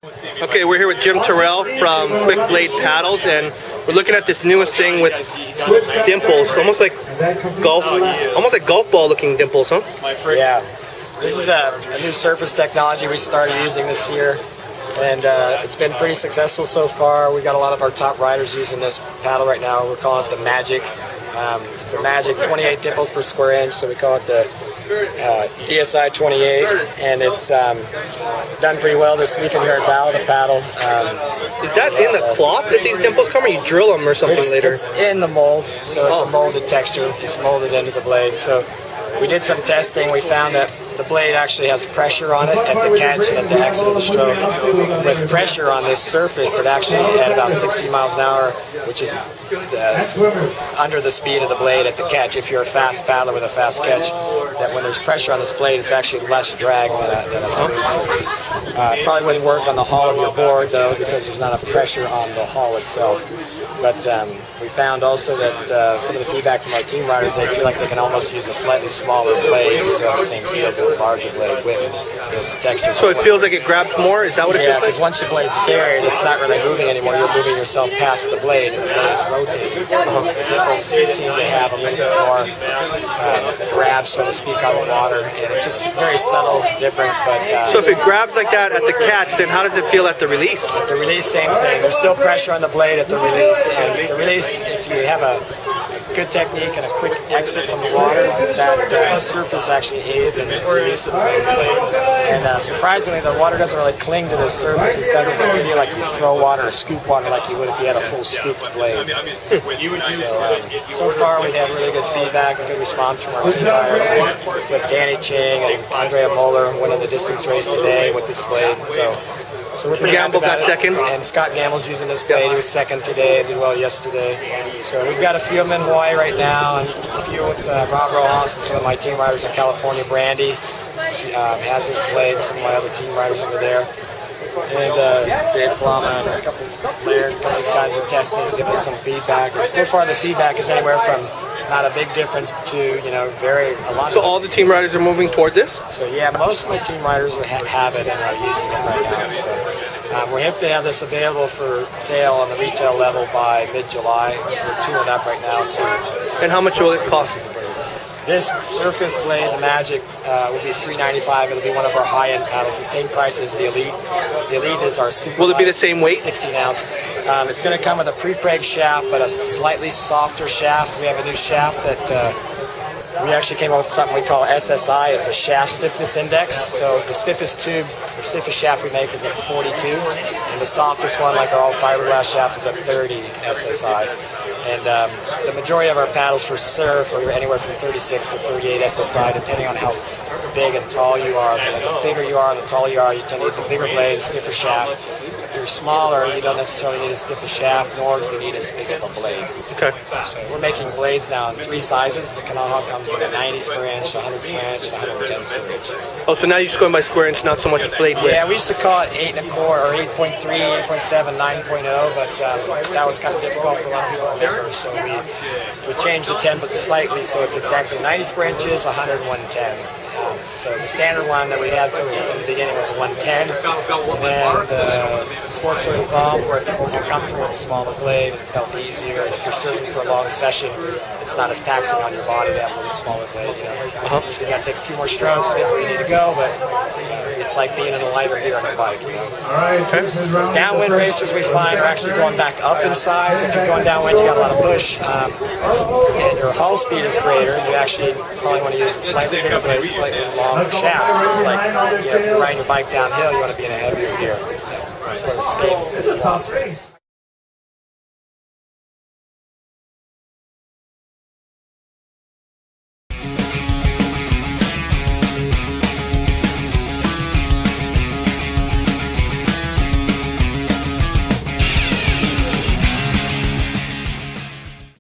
Okay, we're here with Terrell from Quickblade Paddles, and we're looking at this newest thing with dimples, almost like golf ball looking dimples, huh? Yeah, this is a new surface technology we started using this year, and it's been pretty successful so far. We got a lot of our top riders using this paddle right now. We're calling it the Magic. It's a Magic 28 dimples per square inch, so we call it the DSI 28, and it's done pretty well this weekend here at Battle of the Paddle. Is that in the cloth that these dimples come, or you drill them or something later? It's in the mold, so it's a molded texture. It's molded into the blade. So we did some testing. We found that the blade actually has pressure on it at the catch and at the exit of the stroke. With pressure on this surface, it actually at about 60 miles an hour, which is under the speed of the blade at the catch. If you're a fast paddler with a fast catch, that when there's pressure on this blade, it's actually less drag than a smooth surface. Probably wouldn't work on the hull of your board though, because there's not enough pressure on the hull itself. But we found also that some of the feedback from our team riders, they feel like they can almost use a slightly smaller blade instead of the same feel as a larger blade with this texture. So it feels like it grabs more? Is that what it feels like? Yeah, because once your blade's buried, it's not really moving anymore. You're moving yourself past the blade, and the blade's rotating. So the dimples seem to have a little bit more grab, so to speak, on the water. And it's just a very subtle difference. But so if it grabs like that at the catch, then how does it feel at the release? At the release, same thing. There's still pressure on the blade at the release. And the release, if you have a good technique and a quick exit from the water, that surface actually aids in the release of the blade. And surprisingly, the water doesn't really cling to this surface. It doesn't feel like you throw water or scoop water like you would if you had a full scooped blade. So far, we've had really good feedback and good response from our team riders. With Danny Ching and Andrea Moeller winning the distance race today with this blade. So we're pretty happy about it. Second. And Scott Gamble's using this blade. He was second today, did well yesterday. So we've got a few of them in Hawaii right now, and a few with Rob Rojas and some of my team riders in California. Brandy, she has this blade, some of my other team riders over there. And Dave Kalama and a couple of these guys are testing and giving us some feedback. And so far the feedback is anywhere from not a big difference to, a lot. So all the team riders are moving toward this? So yeah, most of my team riders have it and are using it right now. So we're hoping to have this available for sale on the retail level by mid-July. We're tooling up right now too. And how much will it cost? This surface blade, the Magic, will be $395. It'll be one of our high-end paddles, the same price as the Elite. The Elite is our super. Will it be the same weight? 16 ounce. It's going to come with a pre-preg shaft, but a slightly softer shaft. We have a new shaft that we actually came up with something we call SSI. It's a shaft stiffness index. So the stiffest tube, or stiffest shaft we make is a 42, and the softest one, like our all fiberglass shaft, is a 30 SSI. And the majority of our paddles for surf are anywhere from 36 to 38 SSI, depending on how big and tall you are. But the bigger you are and the taller you are, you tend to use a bigger blade, a stiffer shaft. If you're smaller, you don't necessarily need a stiffer shaft, nor do you need as big of a blade. Okay. So we're making blades now in 3 sizes. The Kanaha comes in a 90 square inch, 100 square inch, and 110 square inch. Oh, so now you're just going by square inch, not so much blade width. Yeah, we used to call it 8 1/4 or 8.3, 8.7, 9.0, but that was kind of difficult for a lot of people to remember. So we changed the 10 slightly, so it's exactly 90 square inches, 100, 110. So the standard one that we had in the beginning was a 110, and the sports are involved where people were more comfortable with a smaller blade and felt easier. And if you're surfing for a long session, it's not as taxing on your body to have a little smaller blade. So you got to take a few more strokes to get where you need to go, but it's like being in a lighter gear on your bike. Okay. So downwind racers we find are actually going back up in size. If you're going downwind, you got a lot of push, and your hull speed is greater. You actually probably want to use a slightly bigger blade, slightly longer shaft. It's like if you're riding your bike downhill, you want to be in a heavier gear. So sort of same philosophy.